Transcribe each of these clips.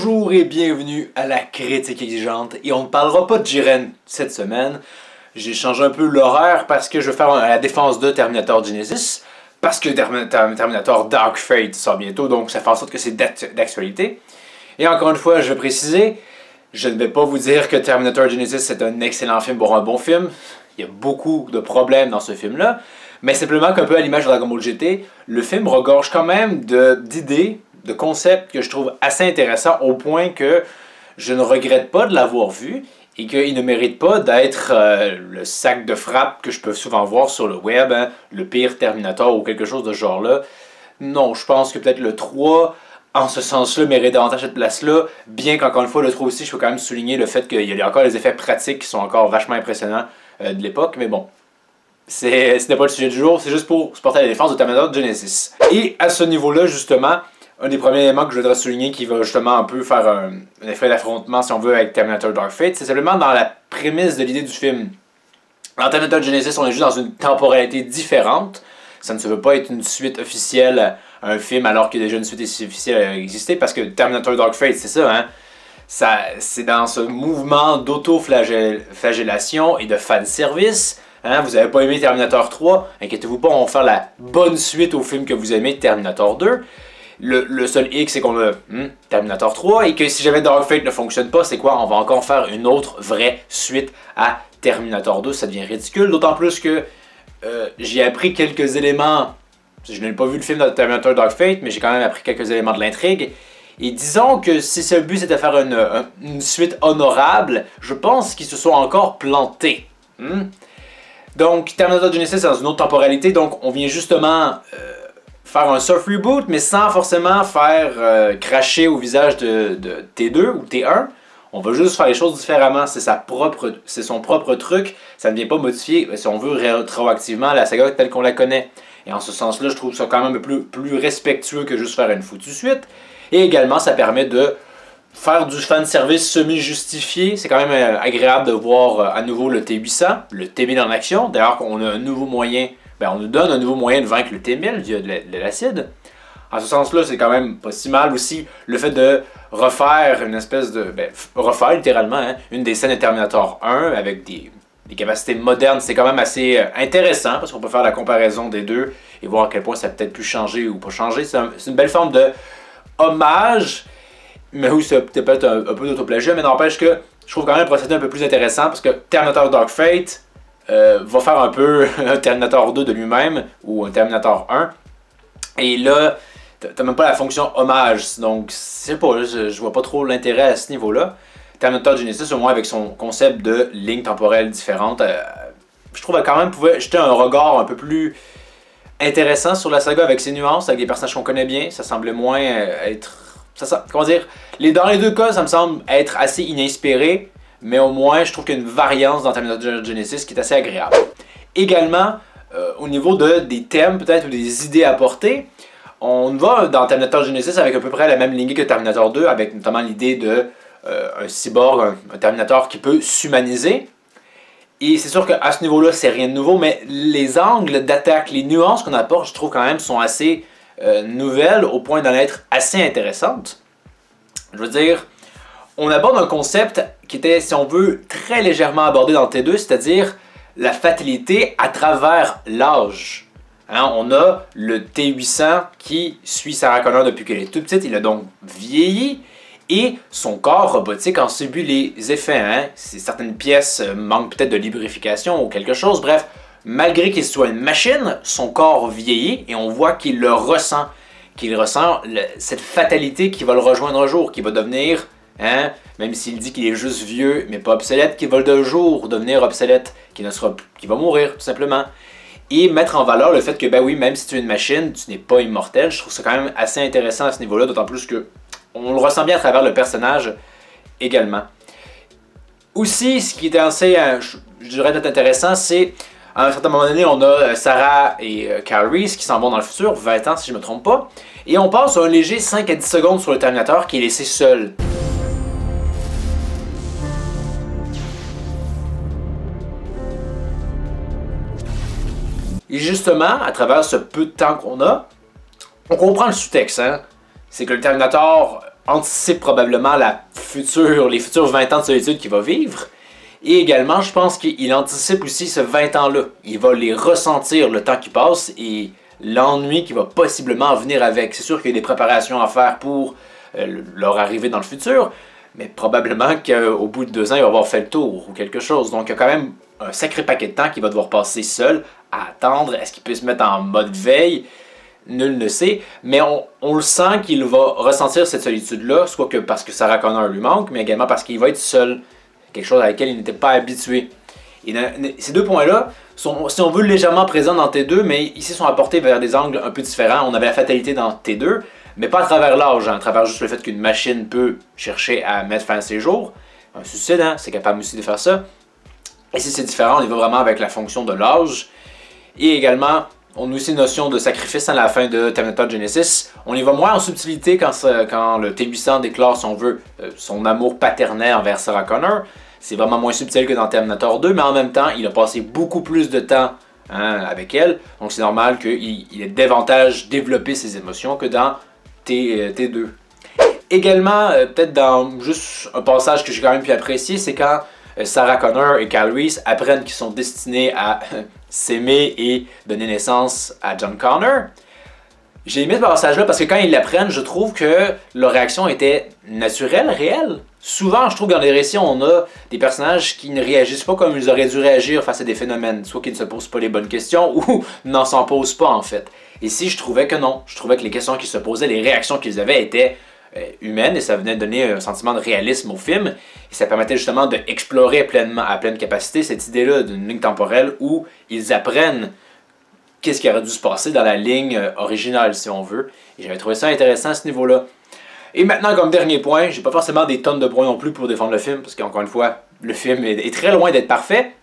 Bonjour et bienvenue à la critique exigeante. Et on ne parlera pas de Jiren cette semaine. J'ai changé un peu l'horaire parce que je vais faire la défense de Terminator Genisys. Parce que Terminator Dark Fate sort bientôt, donc ça fait en sorte que c'est d'actualité. Et encore une fois, je vais préciser, je ne vais pas vous dire que Terminator Genisys c'est un excellent film pour un bon film. Il y a beaucoup de problèmes dans ce film-là. Mais simplement qu'un peu à l'image de Dragon Ball GT, le film regorge quand même d'idées, de concepts que je trouve assez intéressants au point que je ne regrette pas de l'avoir vu et qu'il ne mérite pas d'être le sac de frappe que je peux souvent voir sur le web, hein, le pire Terminator ou quelque chose de ce genre-là. Non, je pense que peut-être le 3, en ce sens-là, mérite davantage cette place-là, bien qu'encore une fois, le 3 aussi, je peux quand même souligner le fait qu'il y a encore les effets pratiques qui sont encore vachement impressionnants de l'époque, mais bon. Ce n'est pas le sujet du jour, c'est juste pour se porter à la défense de Terminator Genisys. Et à ce niveau-là, justement, un des premiers éléments que je voudrais souligner qui va justement un peu faire un effet d'affrontement, si on veut, avec Terminator Dark Fate, c'est simplement dans la prémisse de l'idée du film. Dans Terminator Genisys, on est juste dans une temporalité différente. Ça ne se veut pas être une suite officielle à un film alors qu'il y a déjà une suite officielle à exister, parce que Terminator Dark Fate, c'est ça, hein? C'est dans ce mouvement d'auto-flagellation et de fanservice. Hein, vous n'avez pas aimé Terminator 3, inquiétez-vous pas, on va faire la bonne suite au film que vous aimez, Terminator 2. Le seul X, c'est qu'on a Terminator 3, et que si jamais Dark Fate ne fonctionne pas, c'est quoi? On va encore faire une autre vraie suite à Terminator 2, ça devient ridicule, d'autant plus que j'ai appris quelques éléments, je n'ai pas vu le film de Terminator Dark Fate, mais j'ai quand même appris quelques éléments de l'intrigue, et disons que si ce but c'était de faire une suite honorable, je pense qu'ils se sont encore plantés. Donc, Terminator Genisys est dans une autre temporalité, donc on vient justement faire un soft reboot, mais sans forcément faire cracher au visage de T2 ou T1. On va juste faire les choses différemment, c'est son propre truc, ça ne vient pas modifier, si on veut, rétroactivement la saga telle qu'on la connaît. Et en ce sens-là, je trouve ça quand même un peu plus respectueux que juste faire une foutue suite. Et également, ça permet de faire du fanservice semi-justifié. C'est quand même agréable de voir à nouveau le T800, le T1000 en action. D'ailleurs, on a un nouveau moyen, on nous donne un nouveau moyen de vaincre le T1000 via de l'acide. En ce sens-là, c'est quand même pas si mal aussi le fait de refaire une espèce de... refaire littéralement hein, une des scènes de Terminator 1 avec des capacités modernes. C'est quand même assez intéressant parce qu'on peut faire la comparaison des deux et voir à quel point ça a peut-être pu changer ou pas changer. C'est une belle forme de hommage, mais oui, c'est peut-être un peu d'autoplagiat, mais n'empêche que je trouve quand même le procédé un peu plus intéressant parce que Terminator Dark Fate va faire un peu un Terminator 2 de lui-même ou un Terminator 1. Et là, t'as même pas la fonction hommage, donc je sais pas, je vois pas trop l'intérêt à ce niveau-là. Terminator Genisys, au moins avec son concept de lignes temporelles différentes, je trouve qu'elle quand même pouvait jeter un regard un peu plus intéressant sur la saga avec ses nuances, avec des personnages qu'on connaît bien. Ça semblait moins être... comment dire? Dans les deux cas, ça me semble être assez inespéré, mais au moins, je trouve qu'il y a une variance dans Terminator Genisys qui est assez agréable. Également, au niveau des thèmes peut-être ou des idées apportées, on va dans Terminator Genisys avec à peu près la même lignée que Terminator 2, avec notamment l'idée de un cyborg, un Terminator qui peut s'humaniser. Et c'est sûr qu'à ce niveau-là, c'est rien de nouveau, mais les angles d'attaque, les nuances qu'on apporte, je trouve quand même sont assez nouvelles au point d'en être assez intéressantes. Je veux dire, on aborde un concept qui était, si on veut, très légèrement abordé dans le T2, c'est-à-dire la fatalité à travers l'âge. Hein, on a le T800 qui suit Sarah Connor depuis qu'elle est toute petite, il a donc vieilli et son corps robotique en subit les effets. Hein. Certaines pièces manquent peut-être de lubrification ou quelque chose, bref, malgré qu'il soit une machine, son corps vieillit et on voit qu'il le ressent, cette fatalité qui va le rejoindre un jour, qui va devenir, hein, même s'il dit qu'il est juste vieux mais pas obsolète, qui va de jour devenir obsolète, qui va mourir tout simplement. Et mettre en valeur le fait que, oui, même si tu es une machine, tu n'es pas immortel. Je trouve ça quand même assez intéressant à ce niveau-là, d'autant plus que on le ressent bien à travers le personnage également. Aussi, ce qui était assez, je dirais peut-être intéressant, c'est à un certain moment donné, on a Sarah et Kyle Reese qui s'en vont dans le futur, 20 ans si je ne me trompe pas, et on passe un léger 5 à 10 secondes sur le Terminator qui est laissé seul. Et justement, à travers ce peu de temps qu'on a, on comprend le sous-texte. Hein? C'est que le Terminator anticipe probablement les futurs 20 ans de solitude qu'il va vivre. Et également, je pense qu'il anticipe aussi ce 20 ans-là. Il va les ressentir le temps qui passe et l'ennui qui va possiblement venir avec. C'est sûr qu'il y a des préparations à faire pour leur arrivée dans le futur, mais probablement qu'au bout de 2 ans, il va avoir fait le tour ou quelque chose. Donc il y a quand même un sacré paquet de temps qu'il va devoir passer seul à attendre. Est-ce qu'il peut se mettre en mode veille? Nul ne sait, mais on le sent qu'il va ressentir cette solitude-là, soit que parce que Sarah Connor lui manque, mais également parce qu'il va être seul, quelque chose à laquelle il n'était pas habitué. Et ces deux points-là sont, si on veut, légèrement présents dans T2, mais ici sont apportés vers des angles un peu différents. On avait la fatalité dans T2, mais pas à travers l'âge, hein, à travers juste le fait qu'une machine peut chercher à mettre fin à ses jours. Un suicide, hein, c'est capable aussi de faire ça. Et si c'est différent, on y va vraiment avec la fonction de l'âge. Et également, on a aussi une notion de sacrifice à la fin de Terminator Genisys. On y va moins en subtilité quand le T-800 déclare, si on veut, son amour paternel envers Sarah Connor. C'est vraiment moins subtil que dans Terminator 2, mais en même temps, il a passé beaucoup plus de temps avec elle. Donc c'est normal qu'il ait davantage développé ses émotions que dans T2. Également, peut-être dans juste un passage que j'ai quand même pu apprécier, c'est quand Sarah Connor et Kyle Reese apprennent qu'ils sont destinés à s'aimer et donner naissance à John Connor. J'ai aimé ce passage-là parce que quand ils l'apprennent, je trouve que leur réaction était naturelle, réelle. Souvent, je trouve que dans les récits, on a des personnages qui ne réagissent pas comme ils auraient dû réagir face à des phénomènes. Soit qu'ils ne se posent pas les bonnes questions ou n'en s'en posent pas en fait. Ici, je trouvais que non. Je trouvais que les questions qu'ils se posaient, les réactions qu'ils avaient étaient humaine et ça venait donner un sentiment de réalisme au film et ça permettait justement d'explorer à pleine capacité cette idée-là d'une ligne temporelle où ils apprennent qu'est-ce qui aurait dû se passer dans la ligne originale si on veut et j'avais trouvé ça intéressant à ce niveau-là. Et maintenant comme dernier point, j'ai pas forcément des tonnes de points non plus pour défendre le film parce qu'encore une fois, le film est très loin d'être parfait.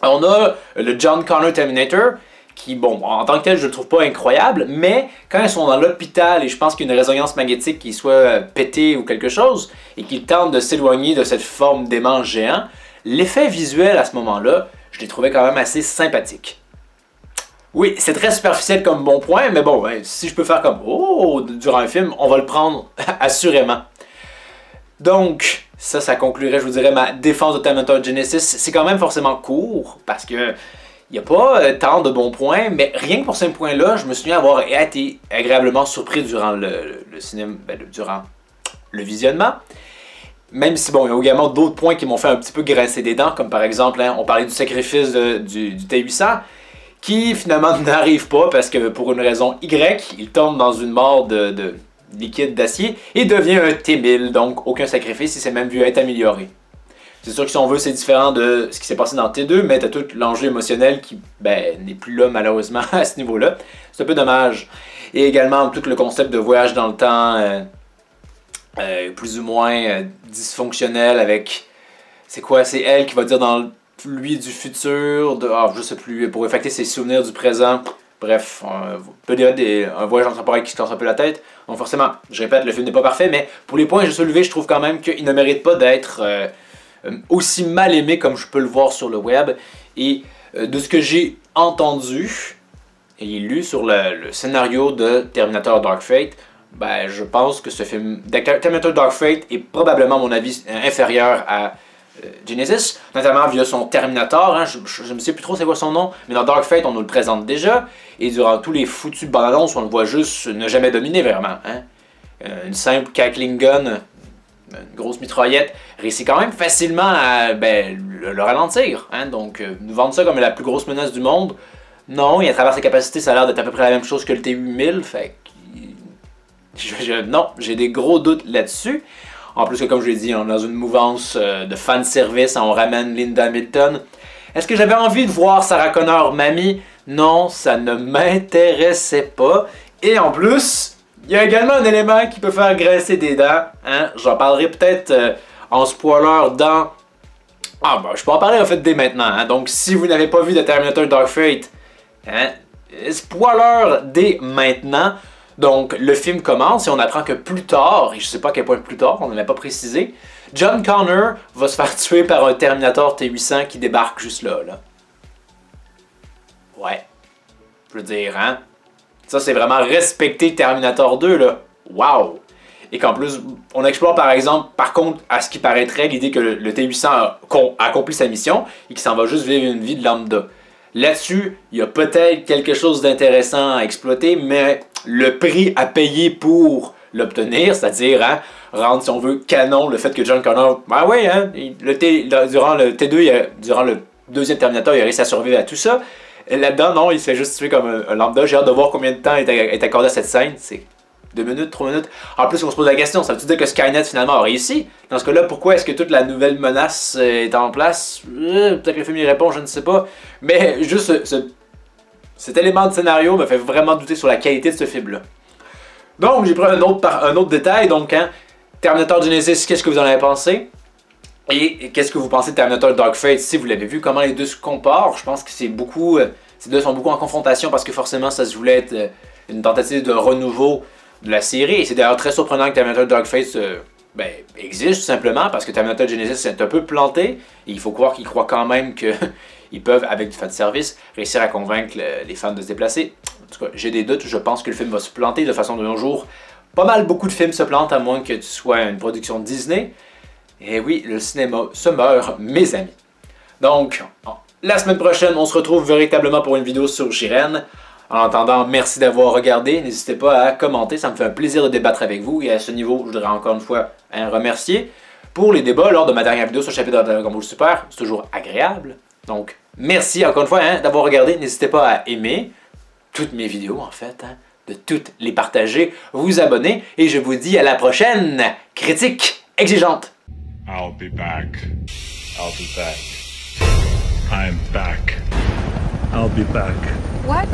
On a le John Connor Terminator qui, bon, en tant que tel, je le trouve pas incroyable, mais quand ils sont dans l'hôpital et je pense qu'il y a une résonance magnétique qui soit pétée ou quelque chose, et qu'ils tentent de s'éloigner de cette forme d'aimant géant, l'effet visuel à ce moment-là, je l'ai trouvé quand même assez sympathique. Oui, c'est très superficiel comme bon point, mais bon, si je peux faire comme « Oh » durant un film, on va le prendre assurément. Donc, ça conclurait, je vous dirais, ma défense de Terminator Genisys. C'est quand même forcément court, parce que il n'y a pas tant de bons points, mais rien que pour ces points-là, je me souviens avoir été agréablement surpris durant le cinéma, durant le visionnement. Même si, bon, il y a également d'autres points qui m'ont fait un petit peu grincer des dents, comme par exemple, on parlait du sacrifice du T-800, qui finalement n'arrive pas parce que pour une raison Y, il tombe dans une mort de liquide d'acier et devient un T-1000, donc aucun sacrifice, il s'est même vu être amélioré. C'est sûr que si on veut, c'est différent de ce qui s'est passé dans T2, mais t'as tout l'enjeu émotionnel qui n'est plus là malheureusement à ce niveau-là. C'est un peu dommage. Et également tout le concept de voyage dans le temps plus ou moins dysfonctionnel avec... C'est quoi? C'est elle qui va dire dans lui du futur, je sais plus, pour effecter ses souvenirs du présent. Bref, un voyage temporel qui se casse un peu la tête. Donc forcément, je répète, le film n'est pas parfait, mais pour les points que j'ai soulevés, je trouve quand même qu'il ne mérite pas d'être... aussi mal aimé comme je peux le voir sur le web et de ce que j'ai entendu et lu sur le scénario de Terminator Dark Fate, je pense que ce film Terminator Dark Fate est probablement à mon avis inférieur à Genisys, notamment via son Terminator, hein, je ne sais plus trop c'est quoi son nom, mais dans Dark Fate on nous le présente déjà et durant tous les foutus bandes annonces on le voit juste ne jamais dominer vraiment, hein. Une simple cackling gun, une grosse mitraillette, réussit quand même facilement à le ralentir. Hein? Donc, nous vendre ça comme la plus grosse menace du monde, non, et à travers ses capacités, ça a l'air d'être à peu près la même chose que le T-8000, fait que... non, j'ai des gros doutes là-dessus. En plus que, comme je l'ai dit, on est dans une mouvance de fanservice, on ramène Linda Hamilton. Est-ce que j'avais envie de voir Sarah Connor mamie? Non, ça ne m'intéressait pas. Et en plus... il y a également un élément qui peut faire grincer des dents, hein? J'en parlerai peut-être en spoiler dans... je peux en parler en fait dès maintenant, hein? Donc si vous n'avez pas vu de Terminator Dark Fate, hein? Spoiler dès maintenant. Donc le film commence et on apprend que plus tard, et je sais pas à quel point plus tard, on ne l'a pas précisé, John Connor va se faire tuer par un Terminator T-800 qui débarque juste là. Ouais, je veux dire, hein? Ça, c'est vraiment respecter Terminator 2, là. Wow! et qu'en plus, on explore par exemple, par contre, à ce qui paraîtrait, l'idée que le T-800 a accompli sa mission et qu'il s'en va juste vivre une vie de lambda. Là-dessus, il y a peut-être quelque chose d'intéressant à exploiter, mais le prix à payer pour l'obtenir, c'est-à-dire rendre, si on veut, canon le fait que John Connor, ben oui, durant le T2, durant le deuxième Terminator, il a réussi à survivre à tout ça. Là-dedans, non, il se fait juste tuer comme un lambda. J'ai hâte de voir combien de temps est accordé à cette scène. C'est 2 minutes, 3 minutes. En plus, on se pose la question, ça veut-tu dire que Skynet finalement a réussi? Dans ce cas-là, pourquoi est-ce que toute la nouvelle menace est en place? Peut-être que le film y répond, je ne sais pas. Mais juste cet élément de scénario me fait vraiment douter sur la qualité de ce film-là. Donc, j'ai pris un autre détail. Donc, Terminator Genisys, qu'est-ce que vous en avez pensé? Et qu'est-ce que vous pensez de Terminator Dark Fate? Si vous l'avez vu, comment les deux se comparent? Je pense que c'est beaucoup... ces deux sont beaucoup en confrontation parce que forcément, ça se voulait être une tentative de renouveau de la série. Et c'est d'ailleurs très surprenant que Terminator Dark Fate existe tout simplement parce que Terminator Genisys est un peu planté. Et il faut croire qu'ils croient quand même qu'ils peuvent, avec du fanservice, réussir à convaincre les fans de se déplacer. En tout cas, j'ai des doutes. Je pense que le film va se planter de façon de nos jours. Pas mal, beaucoup de films se plantent à moins que tu sois une production Disney. Et oui, le cinéma se meurt, mes amis. Donc, la semaine prochaine, on se retrouve véritablement pour une vidéo sur Jiren. En attendant, merci d'avoir regardé. N'hésitez pas à commenter, ça me fait un plaisir de débattre avec vous. Et à ce niveau, je voudrais encore une fois remercier pour les débats lors de ma dernière vidéo sur le chapitre de Dragon Ball Super. C'est toujours agréable. Donc, merci encore une fois d'avoir regardé. N'hésitez pas à aimer toutes mes vidéos, en fait, de toutes les partager, vous abonner. Et je vous dis à la prochaine critique exigeante. I'll be back. I'll be back. I'm back. I'll be back. What?